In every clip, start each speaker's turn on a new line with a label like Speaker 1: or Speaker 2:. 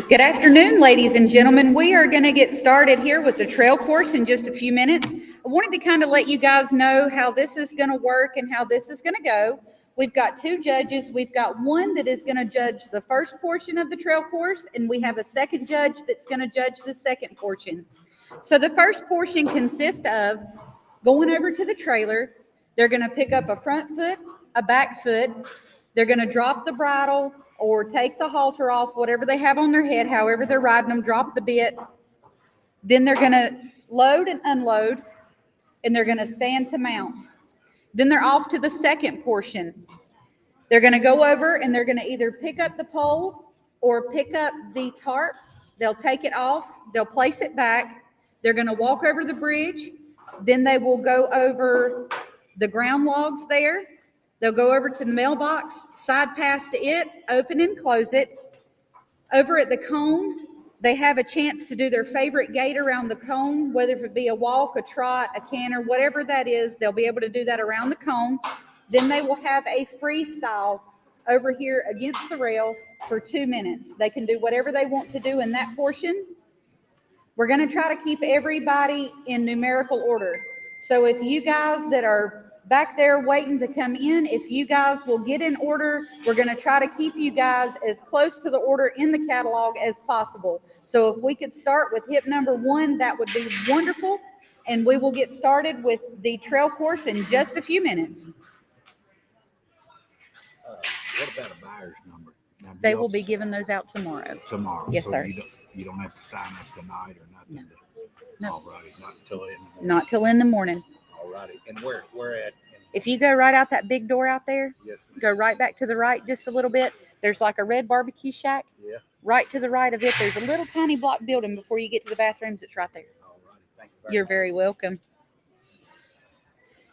Speaker 1: Good afternoon, ladies and gentlemen. We are going to get started here with the trail course in just a few minutes. I wanted to kind of let you guys know how this is going to work and how this is going to go. We've got two judges. We've got one that is going to judge the first portion of the trail course, and we have a second judge that's going to judge the second portion. So the first portion consists of going over to the trailer. They're going to pick up a front foot, a back foot. They're going to drop the bridle or take the halter off, whatever they have on their head, however they're riding them, drop the bit. Then they're going to load and unload, and they're going to stand to mount. Then they're off to the second portion. They're going to go over and they're going to either pick up the pole or pick up the tarp. They'll take it off, they'll place it back. They're going to walk over the bridge. Then they will go over the ground logs there. They'll go over to the mailbox, side past it, open and close it. Over at the cone, they have a chance to do their favorite gait around the cone, whether it be a walk, a trot, a canter, whatever that is, they'll be able to do that around the cone. Then they will have a freestyle over here against the rail for 2 minutes. They can do whatever they want to do in that portion. We're going to try to keep everybody in numerical order. So if you guys that are back there waiting to come in, if you guys will get in order, we're going to try to keep you guys as close to the order in the catalog as possible. So if we could start with hip number 1, that would be wonderful. And we will get started with the trail course in just a few minutes.
Speaker 2: What about a buyer's number? Now,
Speaker 1: They will be giving those out tomorrow.
Speaker 2: Tomorrow.
Speaker 1: Yes,
Speaker 2: so
Speaker 1: sir.
Speaker 2: You don't have to sign up tonight or nothing.
Speaker 1: No.
Speaker 2: All righty. Not until in the morning.
Speaker 1: Not till in the morning.
Speaker 2: All righty. And where at?
Speaker 1: If you go right out that big door out there,
Speaker 2: Yes.
Speaker 1: go right back to the right just a little bit. There's like a red barbecue shack.
Speaker 2: Yeah.
Speaker 1: Right to the right of it, there's a little tiny block building before you get to the bathrooms. It's right there.
Speaker 2: All righty. Thank you.
Speaker 1: You're very welcome.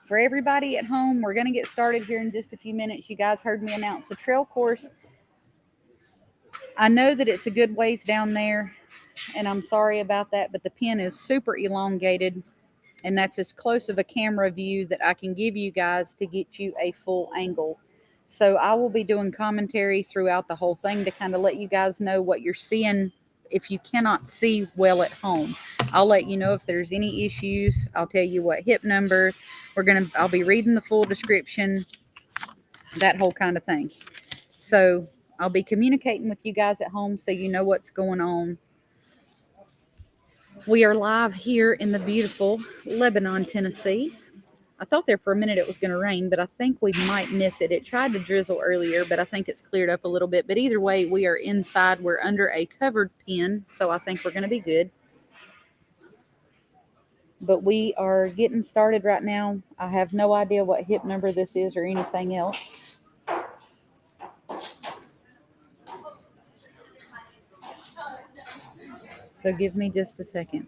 Speaker 1: For everybody at home, we're going to get started here in just a few minutes. You guys heard me announce the trail course. I know that it's a good ways down there, and I'm sorry about that, but the pin is super elongated, and that's as close of a camera view that I can give you guys to get you a full angle. So I will be doing commentary throughout the whole thing to kind of let you guys know what you're seeing if you cannot see well at home. I'll let you know if there's any issues. I'll tell you what hip number. I'll be reading the full description, that whole kind of thing. So I'll be communicating with you guys at home so you know what's going on. We are live here in the beautiful Lebanon, Tennessee. I thought there for a minute it was going to rain, but I think we might miss it. It tried to drizzle earlier, but I think it's cleared up a little bit. But either way, we are inside. We're under a covered pen, so I think we're going to be good. But we are getting started right now. I have no idea what hip number this is or anything else. So give me just a second.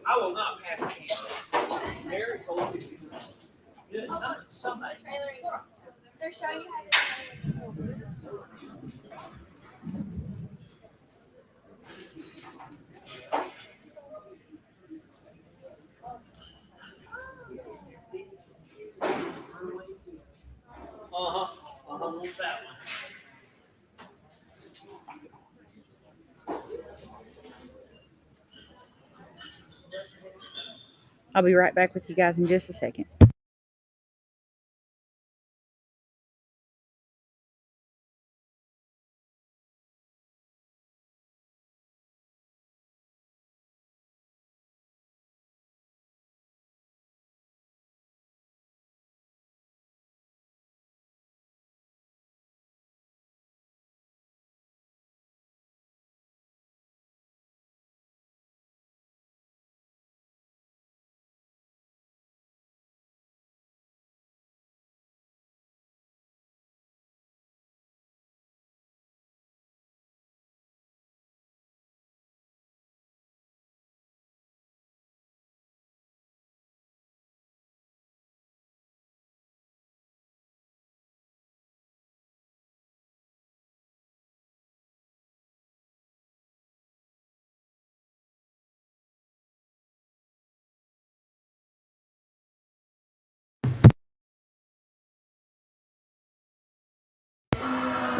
Speaker 3: I will not pass the hand. Mary told me. Somebody.
Speaker 4: They're showing you how to do it.
Speaker 3: That one.
Speaker 1: I'll be right back with you guys in just a second.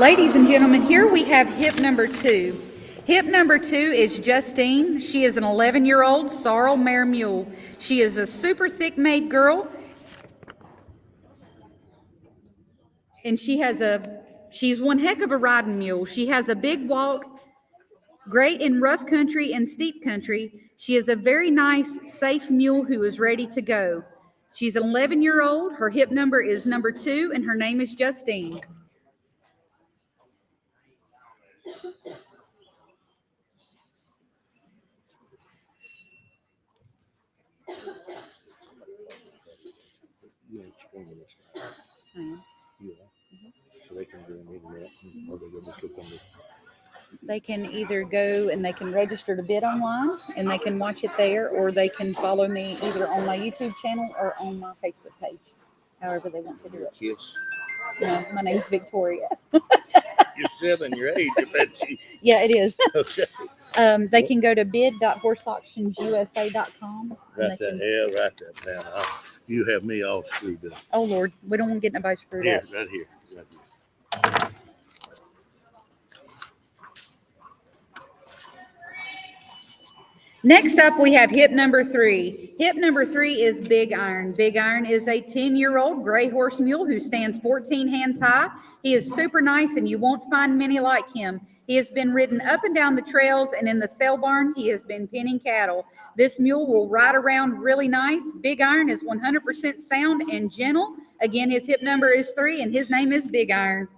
Speaker 1: Ladies and gentlemen, here we have hip number 2. Hip number 2 is Justine. She is an 11-year-old sorrel mare mule. She is a super thick-made girl, and she's one heck of a riding mule. She has a big walk, great in rough country and steep country. She is a very nice, safe mule who is ready to go. She's an 11-year-old. Her hip number is number 2, and her name is Justine.
Speaker 5: You ain't streaming this now. You are. So they can go on the internet, or they go just look on the.
Speaker 1: They can either go and they can register to bid online and they can watch it there, or they can follow me either on my YouTube channel or on my Facebook page, however they want to do it.
Speaker 5: Kids.
Speaker 1: No, my name's Victoria.
Speaker 5: You're 7, your age, I bet you.
Speaker 1: Yeah, it is.
Speaker 5: Okay.
Speaker 1: They can go to bid.horseauctionsusa.com.
Speaker 5: Write that down. You have me all screwed up.
Speaker 1: Oh, Lord. We don't want to get nobody screwed
Speaker 5: Here,
Speaker 1: up.
Speaker 5: right here. Right here.
Speaker 1: Next up, we have hip number 3. Hip number 3 is Big Iron. Big Iron is a 10-year-old gray horse mule who stands 14 hands high. He is super nice, and you won't find many like him. He has been ridden up and down the trails, and in the sale barn, he has been penning cattle. This mule will ride around really nice. Big Iron is 100% sound and gentle. Again, his hip number is 3, and his name is Big Iron.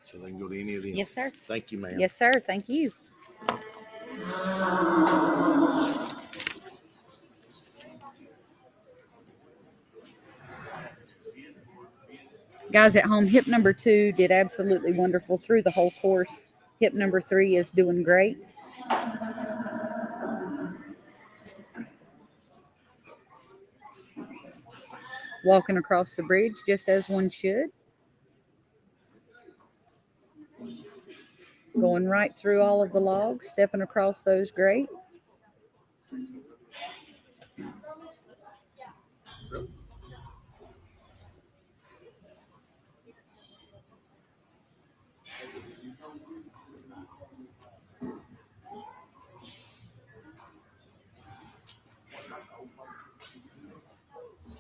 Speaker 5: So they can go to any of them.
Speaker 1: Yes, sir.
Speaker 5: Thank you, ma'am.
Speaker 1: Yes, sir. Thank you. Guys at home, hip number 2 did absolutely wonderful through the whole course. Hip number 3 is doing great. Walking across the bridge just as one should. Going right through all of the logs, stepping across those great.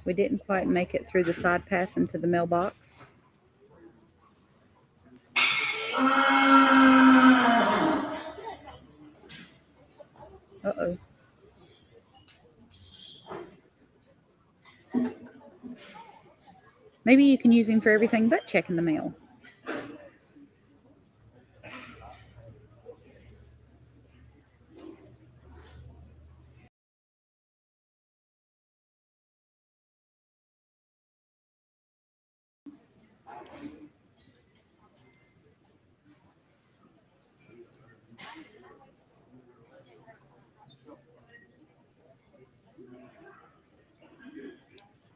Speaker 1: We didn't quite make it through the side pass into the mailbox. Uh-oh. Maybe you can use him for everything but checking the mail.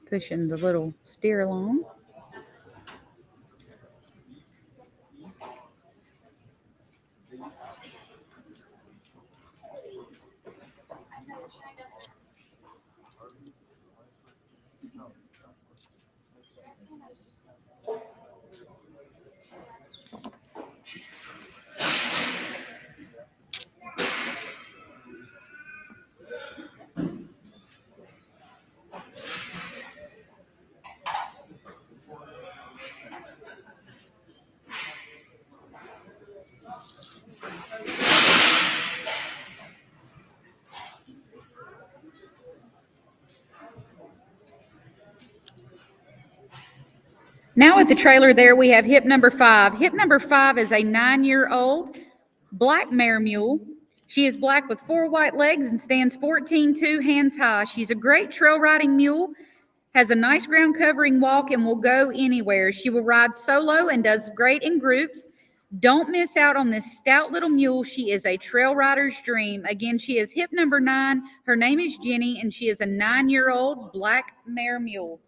Speaker 1: Pushing the little steer along. Now at the trailer there, we have hip number 5. Hip number 5 is a 9-year-old black mare mule She is black with 4 white legs and stands 14.2 hands high. She's a great trail riding mule, has a nice ground covering walk, and will go anywhere. She will ride solo and does great in groups. Don't miss out on this stout little mule. She is a trail rider's dream. Again, she is hip number 9. Her name is Jenny, and she is a 9-year-old black mare mule.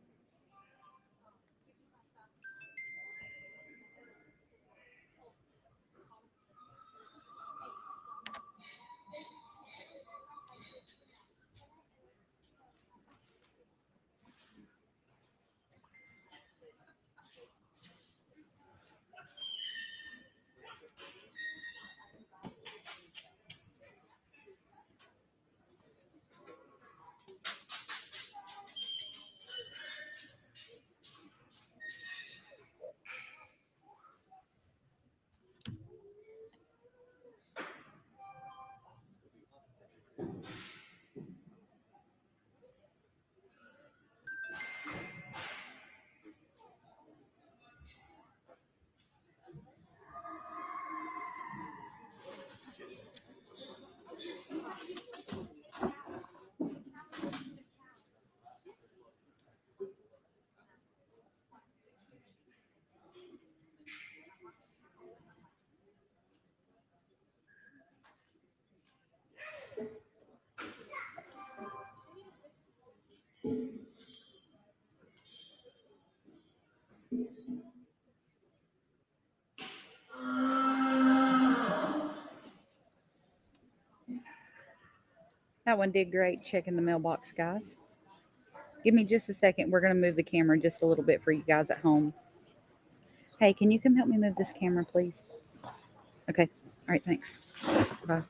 Speaker 1: That one did great checking the mailbox, guys. Give me just a second. We're going to move the camera just a little bit for you guys at home. Hey, can you come help me move this camera, please? Okay. All right, thanks. Bye.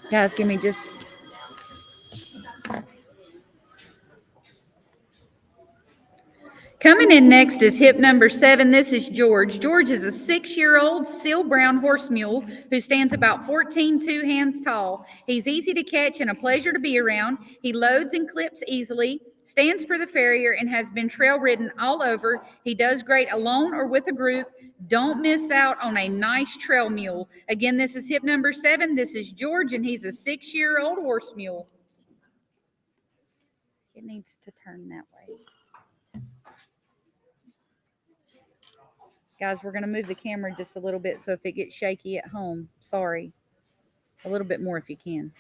Speaker 1: Guys, give me just... Coming in next is hip number 7. This is George. George is a 6-year-old seal brown horse mule who stands about 14.2 hands tall. He's easy to catch and a pleasure to be around. He loads and clips easily, stands for the farrier, and has been trail ridden all over. He does great alone or with a group. Don't miss out on a nice trail mule. Again, this is hip number 7. This is George, and he's a 6-year-old horse mule. It needs to turn that way. Guys, we're going to move the camera just a little bit, so if it gets shaky at home, sorry. A little bit more if you can.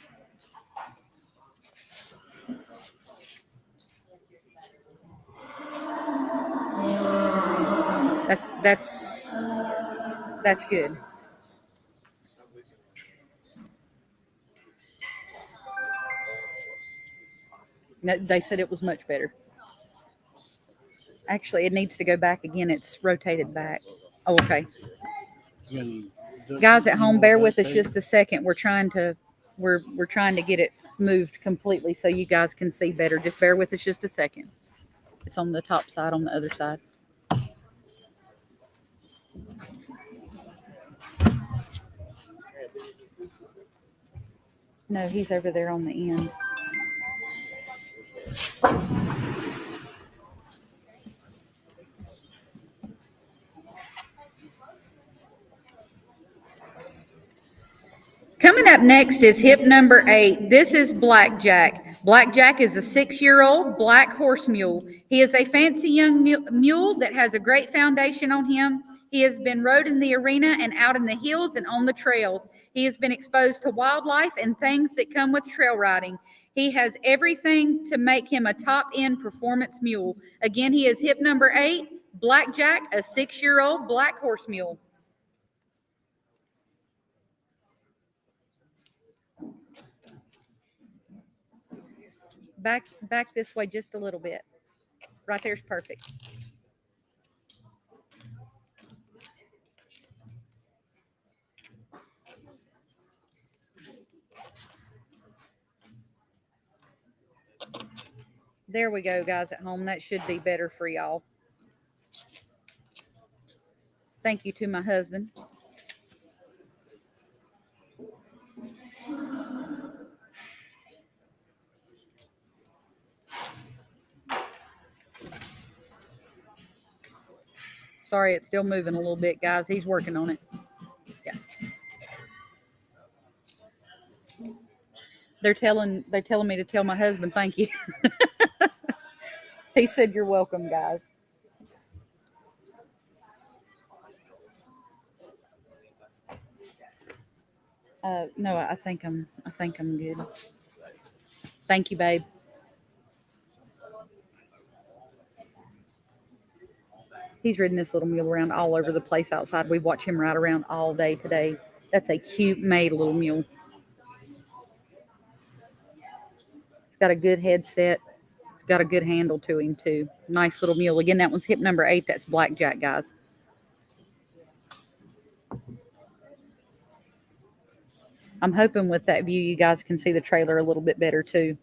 Speaker 1: That's good. No, they said it was much better. Actually, it needs to go back again. It's rotated back. Oh, okay. Guys at home, bear with us just a second. We're trying to get it moved completely so you guys can see better. Just bear with us just a second. It's on the top side, on the other side. No, he's over there on the end. Coming up next is hip number 8. This is Blackjack. Blackjack is a 6-year-old black horse mule. He is a fancy young mule that has a great foundation on him. He has been rode in the arena and out in the hills and on the trails. He has been exposed to wildlife and things that come with trail riding. He has everything to make him a top-end performance mule. Again, he is hip number 8, Blackjack, a 6-year-old black horse mule. Back this way just a little bit. Right there's perfect. There we go, guys at home. That should be better for y'all. Thank you to my husband. Sorry, it's still moving a little bit, guys. He's working on it. Yeah. They're telling me to tell my husband thank you. He said you're welcome, guys. No, I think I'm good. Thank you, babe. He's ridden this little mule around all over the place outside. We watch him ride around all day today. That's a cute made little mule. He's got a good headset. He's got a good handle to him too. Nice little mule. Again, that one's hip number 8. That's Blackjack, guys. I'm hoping with that view you guys can see the trailer a little bit better too.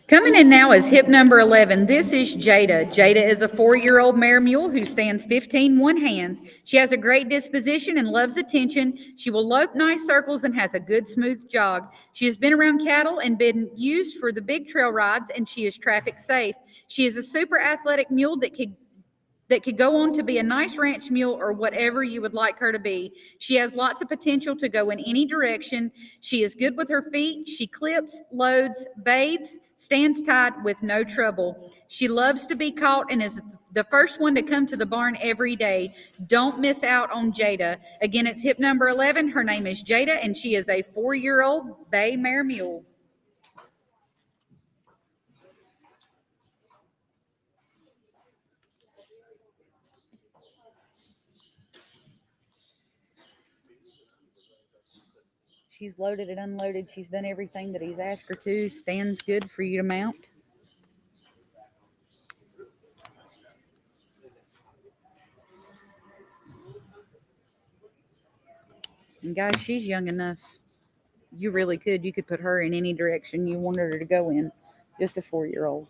Speaker 1: Coming in now is hip number 11. This is Jada. Jada is a 4-year-old mare mule who stands 15 one hands. She has a great disposition and loves attention. She will lope nice circles and has a good smooth jog. She has been around cattle and been used for the big trail rides, and she is traffic safe. She is a super athletic mule that could go on to be a nice ranch mule or whatever you would like her to be. She has lots of potential to go in any direction. She is good with her feet. She clips, loads, bathes, stands tied with no trouble. She loves to be caught and is the first one to come to the barn every day. Don't miss out on Jada. Again, it's hip number 11. Her name is Jada, and she is a 4-year-old bay mare mule. She's loaded and unloaded. She's done everything that he's asked her to. Stands good for you to mount. And guys, she's young enough. You really could. You could put her in any direction you wanted her to go in. Just a 4-year-old.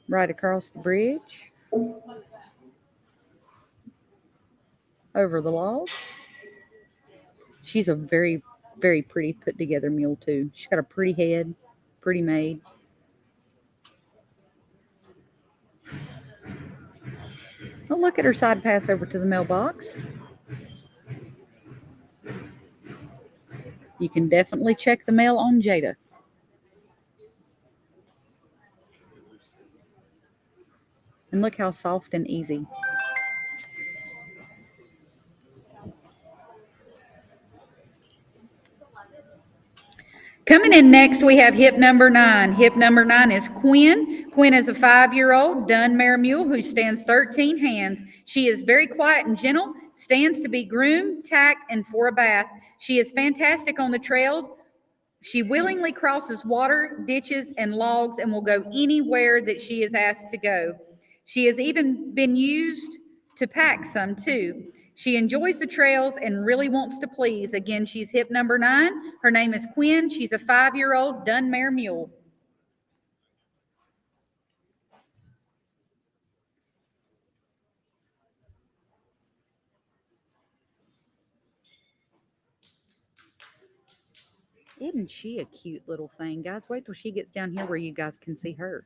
Speaker 1: Right across the bridge. Over the log. She's a very, very pretty put together mule too. She's got a pretty head, pretty made. Oh, look at her side pass over to the mailbox. You can definitely check the mail on Jada. And look how soft and easy. Coming in next, we have hip number 9. Hip number 9 is Quinn. Quinn is a 5-year-old dun mare mule who stands 13 hands. She is very quiet and gentle, stands to be groomed, tacked, and for a bath. She is fantastic on the trails. She willingly crosses water, ditches, and logs and will go anywhere that she is asked to go. She has even been used to pack some too. She enjoys the trails and really wants to please. Again, she's hip number 9. Her name is Quinn. She's a 5-year-old dun mare mule. Isn't she a cute little thing? Guys, wait till she gets down here where you guys can see her.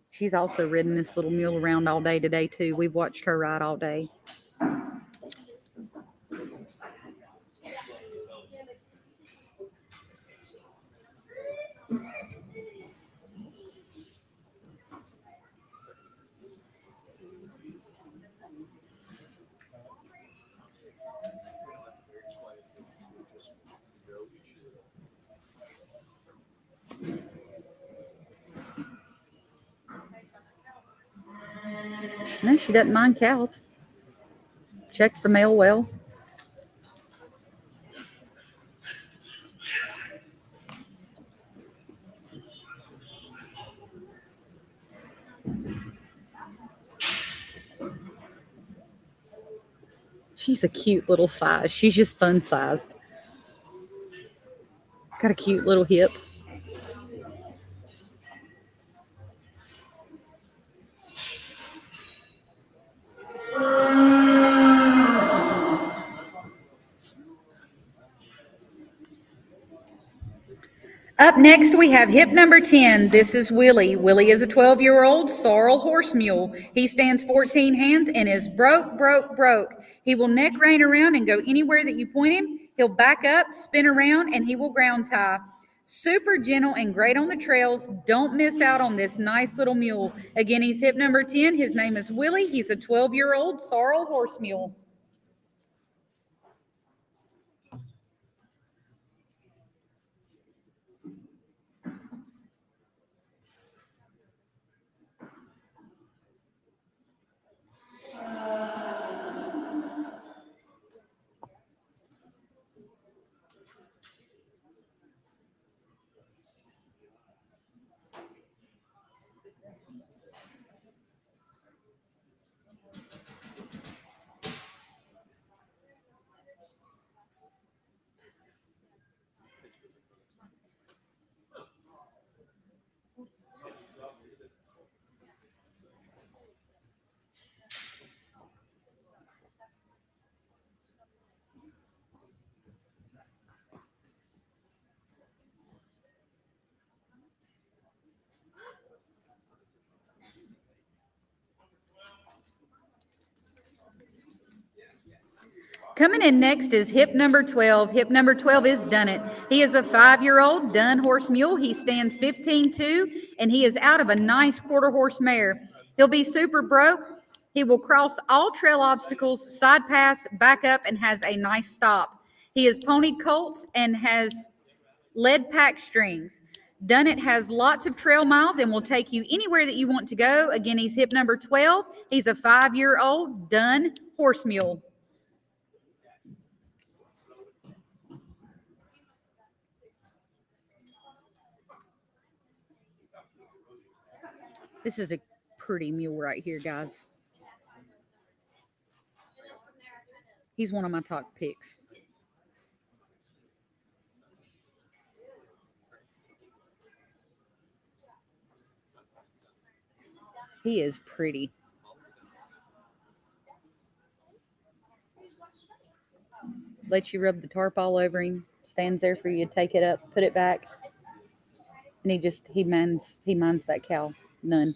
Speaker 1: She's also ridden this little mule around all day today, too. We've watched her ride all day. No, she doesn't mind cows. Checks the mail well. She's a cute little size. She's just fun sized. Got a cute little hip. Up next, we have hip number 10. This is Willie. Willie is a 12-year-old sorrel horse mule. He stands 14 hands and is broke. He will neck rein around and go anywhere that you point him. He'll back up, spin around, and he will ground tie. Super gentle and great on the trails. Don't miss out on this nice little mule. Again, he's hip number 10. His name is Willie. He's a 12-year-old sorrel horse mule. Coming in next is hip number 12. Hip number 12 is Dunnett. He is a 5-year-old dun horse mule. He stands 15-2, and he is out of a nice quarter horse mare. He'll be super broke. He will cross all trail obstacles, side pass, back up, and has a nice stop. He is ponied colts and has lead pack strings. Dunnett has lots of trail miles and will take you anywhere that you want to go. Again, he's hip number 12. He's a 5-year-old dun horse mule. This is a pretty mule right here, guys. He's one of my top picks. He is pretty. Lets you rub the tarp all over him. Stands there for you to take it up, put it back. And he minds that cow. None.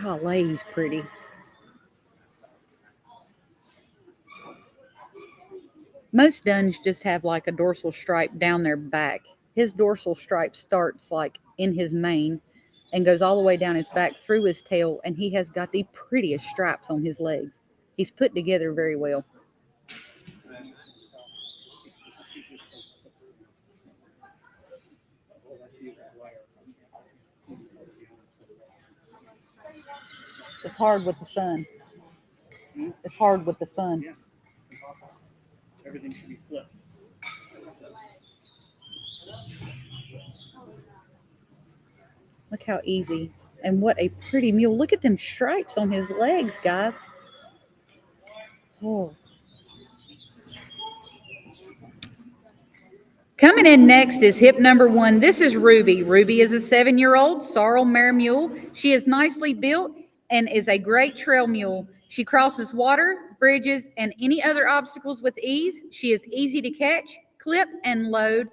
Speaker 1: Golly, he's pretty. Most duns just have like a dorsal stripe down their back. His dorsal stripe starts like in his mane and goes all the way down his back through his tail, and he has got the prettiest stripes on his legs. He's put together very well. It's hard with the sun. It's hard with the sun.
Speaker 6: Yeah. Everything should be flipped.
Speaker 1: Look how easy. And what a pretty mule. Look at them stripes on his legs, guys. Oh. Coming in next is hip number 1. This is Ruby. Ruby is a 7-year-old sorrel mare mule. She is nicely built and is a great trail mule. She crosses water, bridges, and any other obstacles with ease. She is easy to catch, clip, and load.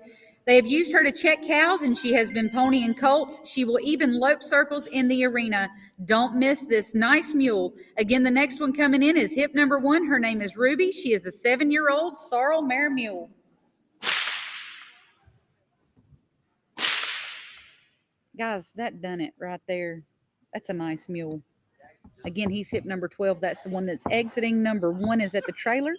Speaker 1: They have used her to check cows, and she has been ponying colts. She will even lope circles in the arena. Don't miss this nice mule. Again, the next one coming in is hip number 1. Her name is Ruby. She is a 7-year-old sorrel mare mule. Guys, that done it right there. That's a nice mule. Again, he's hip number 12. That's the one that's exiting. Number 1 is at the trailer.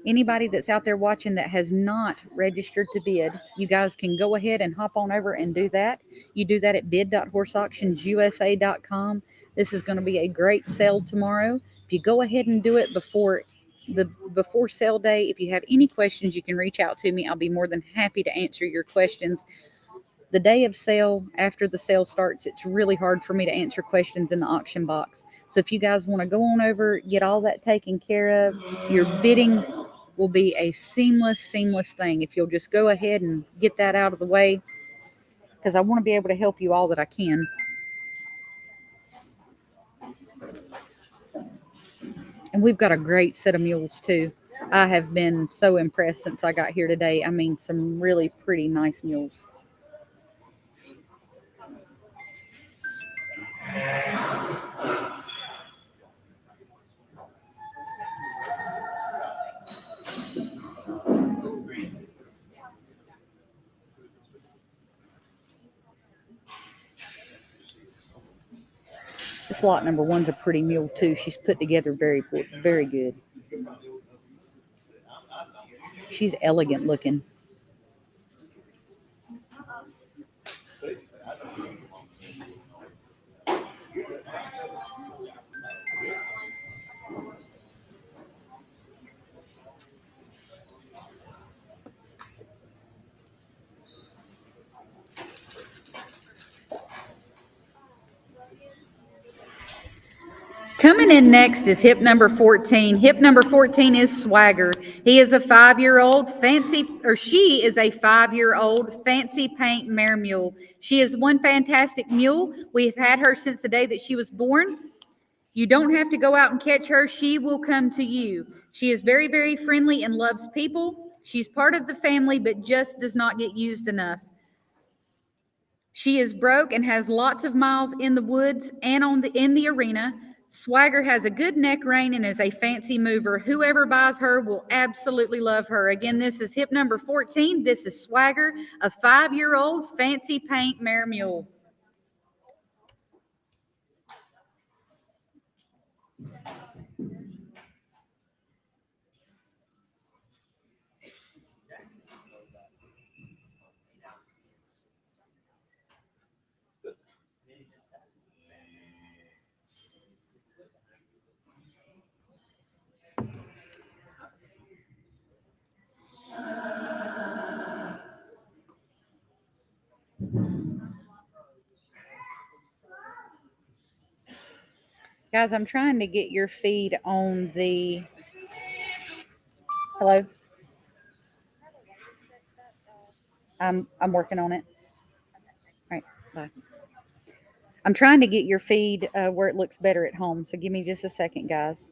Speaker 1: Anybody that's out there watching that has not registered to bid, you guys can go ahead and hop on over and do that. You do that at bid.horseauctionsusa.com. This is going to be a great sale tomorrow. If you go ahead and do it before sale day, if you have any questions, you can reach out to me. I'll be more than happy to answer your questions. The day of sale, after the sale starts, it's really hard for me to answer questions in the auction box. So if you guys want to go on over, get all that taken care of, your bidding will be a seamless thing if you'll just go ahead and get that out of the way, because I want to be able to help you all that I can. And we've got a great set of mules too. I have been so impressed since I got here today. I mean, some really pretty nice mules. This lot number one's a pretty mule too. She's put together very good. She's elegant looking. Coming in next is hip number 14. Hip number 14 is Swagger. He is a 5-year-old she is a 5-year-old fancy paint mare mule. She is one fantastic mule. We've had her since the day that she was born. You don't have to go out and catch her. She will come to you. She is very friendly and loves people. She's part of the family, but just does not get used enough. She is broke and has lots of miles in the woods and in the arena. Swagger has a good neck rein and is a fancy mover. Whoever buys her will absolutely love her. Again, this is hip number 14. This is Swagger, a 5-year-old fancy paint mare mule. Guys, I'm trying to get your feed on the... Hello? I'm working on it. All right, bye. I'm trying to get your feed where it looks better at home, so give me just a second, guys.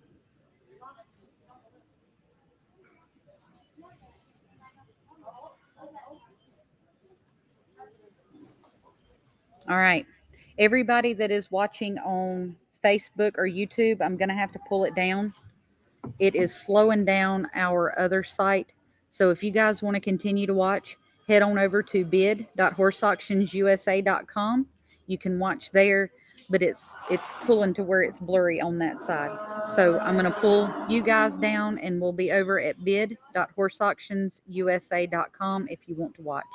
Speaker 1: All right. Everybody that is watching on Facebook or YouTube, I'm going to have to pull it down. It is slowing down our other site. So if you guys want to continue to watch, head on over to bid.horseauctionsusa.com. You can watch there, but it's pulling to where it's blurry on that side. So I'm going to pull you guys down, and we'll be over at bid.horseauctionsusa.com if you want to watch.